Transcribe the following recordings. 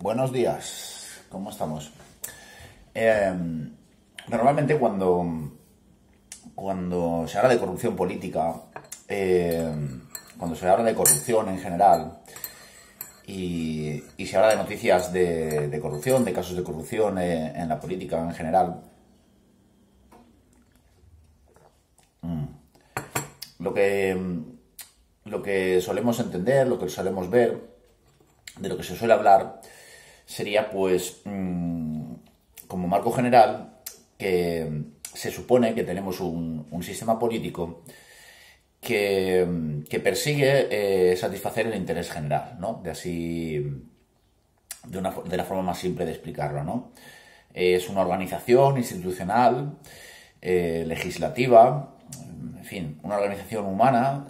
Buenos días, ¿cómo estamos? Normalmente cuando se habla de corrupción política, cuando se habla de corrupción en general y se habla de noticias de corrupción, de casos de corrupción en la política en general, lo que, lo que solemos entender, lo que solemos ver, de lo que se suele hablar, sería pues como marco general que se supone que tenemos un sistema político que persigue satisfacer el interés general, ¿no? De la forma más simple de explicarlo, ¿no? Es una organización institucional, legislativa, en fin, una organización humana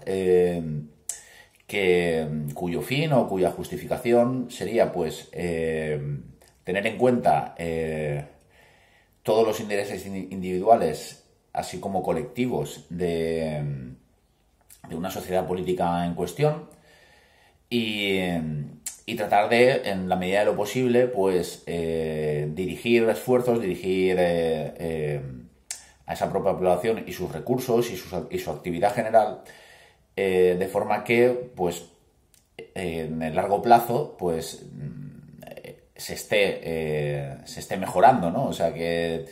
cuyo fin o cuya justificación sería pues tener en cuenta todos los intereses individuales así como colectivos de una sociedad política en cuestión y tratar de, en la medida de lo posible, pues dirigir esfuerzos, dirigir a esa propia población y sus recursos y su actividad general de forma que, pues, en el largo plazo, pues, se esté mejorando, ¿no? O sea, que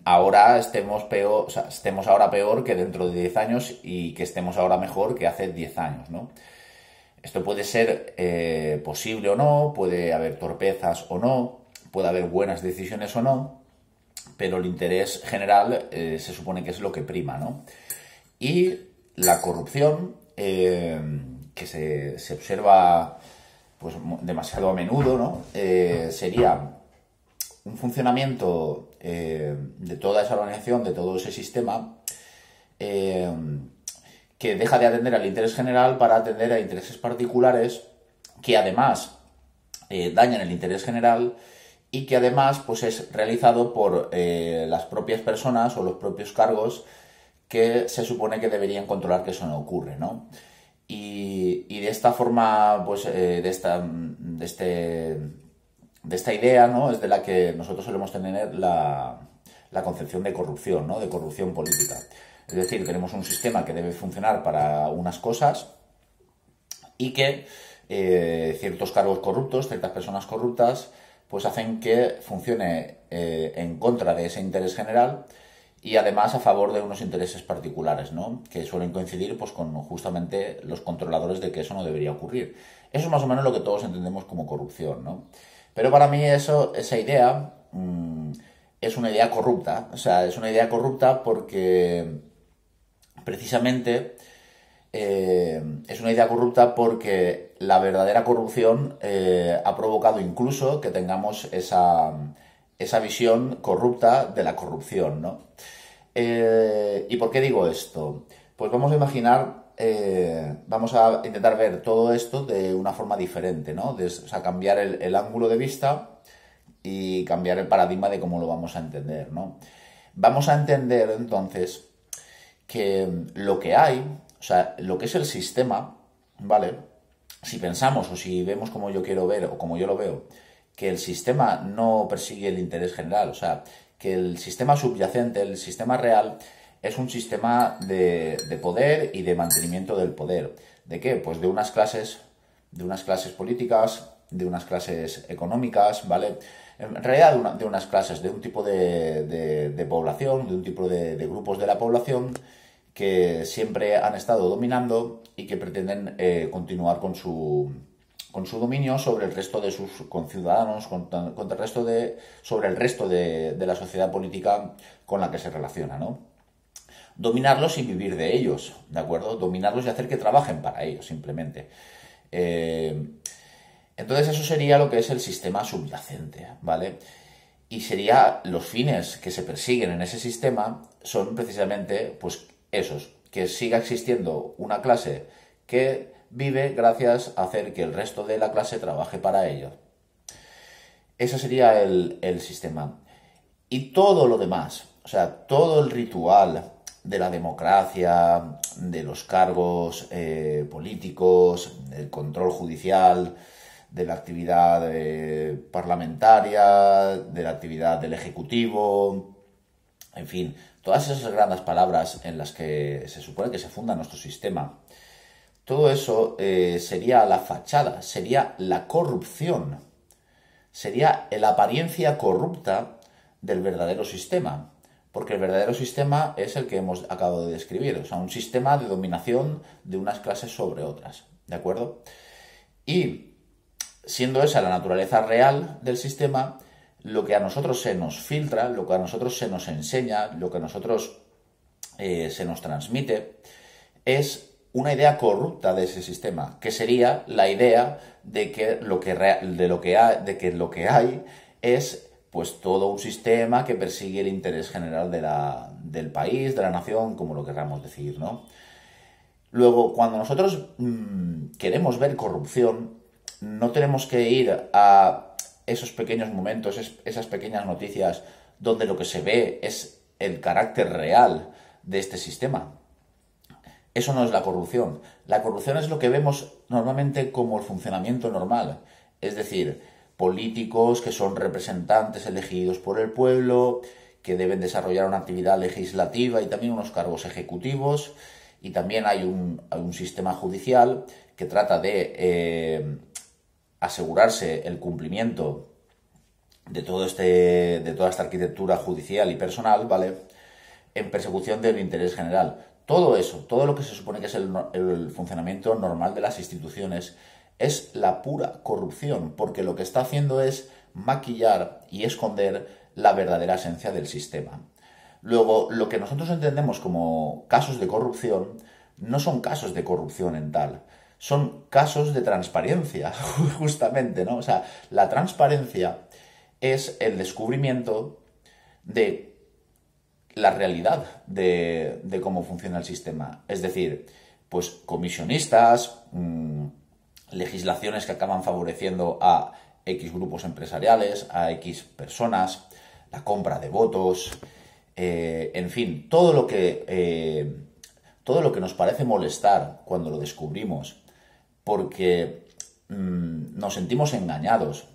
ahora estemos peor, o sea, estemos ahora peor que dentro de 10 años y que estemos ahora mejor que hace 10 años, ¿no? Esto puede ser posible o no, puede haber torpezas o no, puede haber buenas decisiones o no, pero el interés general se supone que es lo que prima, ¿no? Y la corrupción, que se observa pues demasiado a menudo, ¿no? Sería un funcionamiento de toda esa organización, de todo ese sistema, que deja de atender al interés general para atender a intereses particulares que además dañan el interés general y que además pues es realizado por las propias personas o los propios cargos que se supone que deberían controlar que eso no ocurre, ¿no? Y de esta forma, pues, de esta idea, ¿no? Es de la que nosotros solemos tener la concepción de corrupción, ¿no? De corrupción política. Es decir, tenemos un sistema que debe funcionar para unas cosas y que ciertos cargos corruptos, ciertas personas corruptas, pues hacen que funcione en contra de ese interés general y además a favor de unos intereses particulares, ¿no? Que suelen coincidir pues con justamente los controladores de que eso no debería ocurrir. Eso es más o menos lo que todos entendemos como corrupción, ¿no? Pero para mí esa idea es una idea corrupta. O sea, es una idea corrupta porque precisamente es una idea corrupta porque la verdadera corrupción ha provocado incluso que tengamos esa visión corrupta de la corrupción, ¿no? ¿Y por qué digo esto? Pues vamos a imaginar, vamos a intentar ver todo esto de una forma diferente, ¿no? O sea, cambiar el ángulo de vista y cambiar el paradigma de cómo lo vamos a entender, ¿no? Vamos a entender entonces que lo que hay, o sea, lo que es el sistema, ¿vale? Si pensamos o si vemos como yo quiero ver o como yo lo veo, que el sistema no persigue el interés general, o sea, que el sistema subyacente, el sistema real, es un sistema de poder y de mantenimiento del poder. ¿De qué? Pues de unas clases políticas, de unas clases económicas, ¿vale? En realidad de unas clases, de un tipo de población, de un tipo de grupos de la población que siempre han estado dominando y que pretenden continuar con su dominio sobre el resto de sus conciudadanos, sobre el resto de la sociedad política con la que se relaciona, ¿no? Dominarlos y vivir de ellos, ¿de acuerdo? Dominarlos y hacer que trabajen para ellos, simplemente. Entonces eso sería lo que es el sistema subyacente, ¿vale? Y sería los fines que se persiguen en ese sistema son precisamente, pues, esos, que siga existiendo una clase que vive gracias a hacer que el resto de la clase trabaje para ello. Ese sería el sistema. Y todo lo demás, o sea, todo el ritual de la democracia, de los cargos políticos, del control judicial, de la actividad parlamentaria, de la actividad del Ejecutivo, en fin, todas esas grandes palabras en las que se supone que se funda nuestro sistema. Todo eso sería la fachada, sería la corrupción, sería la apariencia corrupta del verdadero sistema. Porque el verdadero sistema es el que hemos acabado de describir, o sea, un sistema de dominación de unas clases sobre otras, ¿de acuerdo? Y siendo esa la naturaleza real del sistema, lo que a nosotros se nos filtra, lo que a nosotros se nos enseña, lo que a nosotros se nos transmite, es una idea corrupta de ese sistema, que sería la idea de que lo que hay es pues todo un sistema que persigue el interés general del país, de la nación, como lo queramos decir, ¿no? Luego, cuando nosotros queremos ver corrupción, no tenemos que ir a esos pequeños momentos, esas pequeñas noticias, donde lo que se ve es el carácter real de este sistema. Eso no es la corrupción. La corrupción es lo que vemos normalmente como el funcionamiento normal. Es decir, políticos que son representantes elegidos por el pueblo, que deben desarrollar una actividad legislativa y también unos cargos ejecutivos. Y también hay un sistema judicial que trata de asegurarse el cumplimiento de toda esta arquitectura judicial y personal, ¿vale? En persecución del interés general. Todo eso, todo lo que se supone que es el funcionamiento normal de las instituciones, es la pura corrupción, porque lo que está haciendo es maquillar y esconder la verdadera esencia del sistema. Luego, lo que nosotros entendemos como casos de corrupción no son casos de corrupción en tal, son casos de transparencia, justamente, ¿no? O sea, la transparencia es el descubrimiento de la realidad de cómo funciona el sistema. Es decir, pues comisionistas, legislaciones que acaban favoreciendo a X grupos empresariales, a X personas, la compra de votos, en fin, todo lo que nos parece molestar cuando lo descubrimos, porque nos sentimos engañados,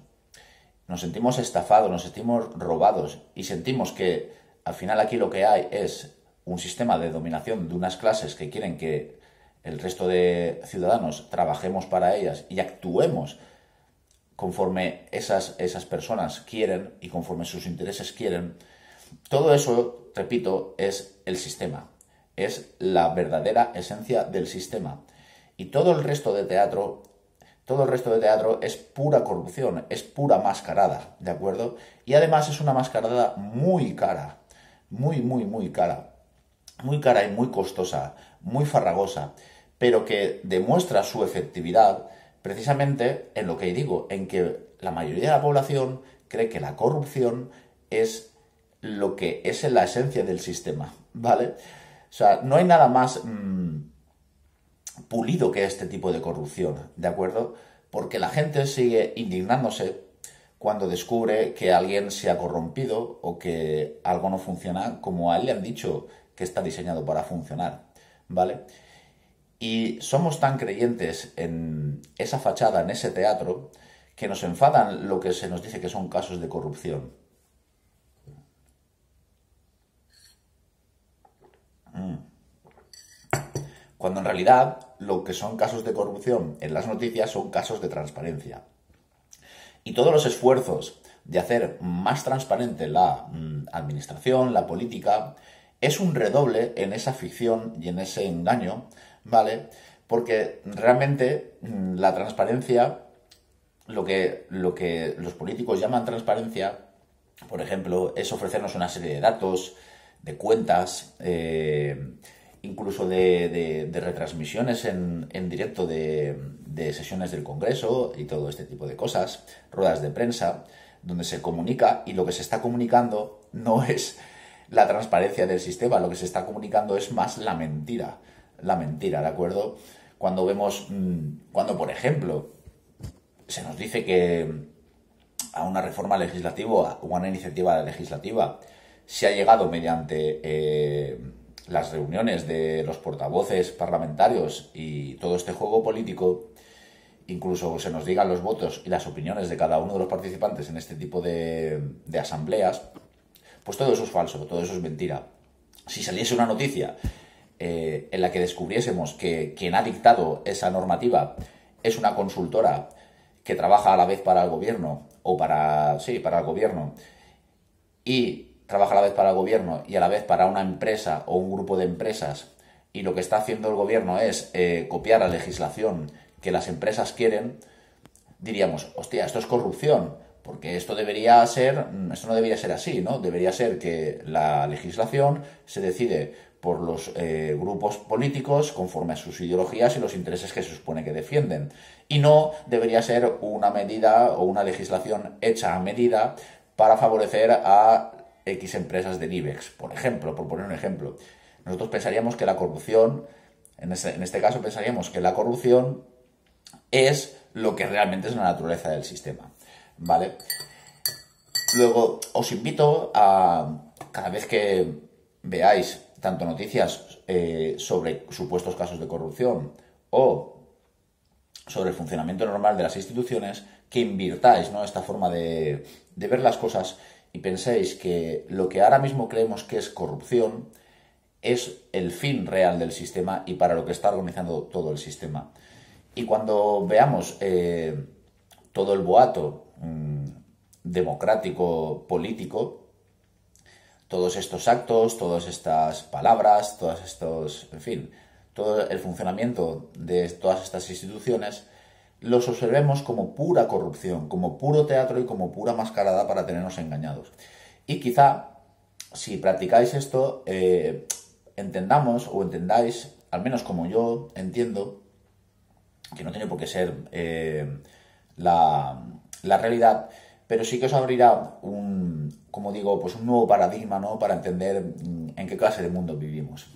nos sentimos estafados, nos sentimos robados y sentimos que al final aquí lo que hay es un sistema de dominación de unas clases que quieren que el resto de ciudadanos trabajemos para ellas y actuemos conforme esas personas quieren y conforme sus intereses quieren. Todo eso, repito, es el sistema, es la verdadera esencia del sistema. Y todo el resto de teatro es pura corrupción, es pura mascarada, ¿de acuerdo? Y además es una mascarada muy cara, muy cara. Muy cara y muy costosa, muy farragosa, pero que demuestra su efectividad precisamente en lo que digo, en que la mayoría de la población cree que la corrupción es lo que es en la esencia del sistema, ¿vale? O sea, no hay nada más pulido que este tipo de corrupción, ¿de acuerdo? Porque la gente sigue indignándose cuando descubre que alguien se ha corrompido o que algo no funciona como a él le han dicho que está diseñado para funcionar, ¿vale? Y somos tan creyentes en esa fachada, en ese teatro, que nos enfadan lo que se nos dice que son casos de corrupción. Cuando en realidad lo que son casos de corrupción en las noticias son casos de transparencia. Y todos los esfuerzos de hacer más transparente la administración, la política, es un redoble en esa ficción y en ese engaño, ¿vale? Porque realmente la transparencia, lo que los políticos llaman transparencia, por ejemplo, es ofrecernos una serie de datos, de cuentas, incluso de retransmisiones en directo de sesiones del Congreso y todo este tipo de cosas, ruedas de prensa, donde se comunica y lo que se está comunicando no es la transparencia del sistema, lo que se está comunicando es más la mentira, ¿de acuerdo? Cuando vemos, por ejemplo, se nos dice que a una reforma legislativa o a una iniciativa legislativa se ha llegado mediante las reuniones de los portavoces parlamentarios y todo este juego político, incluso se nos digan los votos y las opiniones de cada uno de los participantes en este tipo de asambleas, pues todo eso es falso, todo eso es mentira. Si saliese una noticia en la que descubriésemos que quien ha dictado esa normativa es una consultora que trabaja a la vez para el gobierno, o para el gobierno, y trabaja a la vez para el gobierno y a la vez para una empresa o un grupo de empresas, y lo que está haciendo el gobierno es copiar la legislación que las empresas quieren, diríamos, hostia, esto es corrupción, porque esto no debería ser así, ¿no? Debería ser que la legislación se decide por los grupos políticos conforme a sus ideologías y los intereses que se supone que defienden. Y no debería ser una medida o una legislación hecha a medida para favorecer a X empresas del IBEX, por ejemplo, por poner un ejemplo. Nosotros pensaríamos que la corrupción, en este caso pensaríamos que la corrupción es lo que realmente es la naturaleza del sistema, ¿vale? Luego, os invito a, cada vez que veáis tanto noticias sobre supuestos casos de corrupción o sobre el funcionamiento normal de las instituciones, que invirtáis, ¿no?, esta forma de ver las cosas y penséis que lo que ahora mismo creemos que es corrupción es el fin real del sistema y para lo que está organizando todo el sistema. Y cuando veamos todo el boato democrático, político, todos estos actos, todas estas palabras, en fin, todo el funcionamiento de todas estas instituciones, los observemos como pura corrupción, como puro teatro y como pura mascarada para tenernos engañados. Y quizá, si practicáis esto, entendamos o entendáis, al menos como yo entiendo, que no tiene por qué ser la realidad, pero sí que os abrirá un nuevo paradigma, ¿no?, para entender en qué clase de mundo vivimos.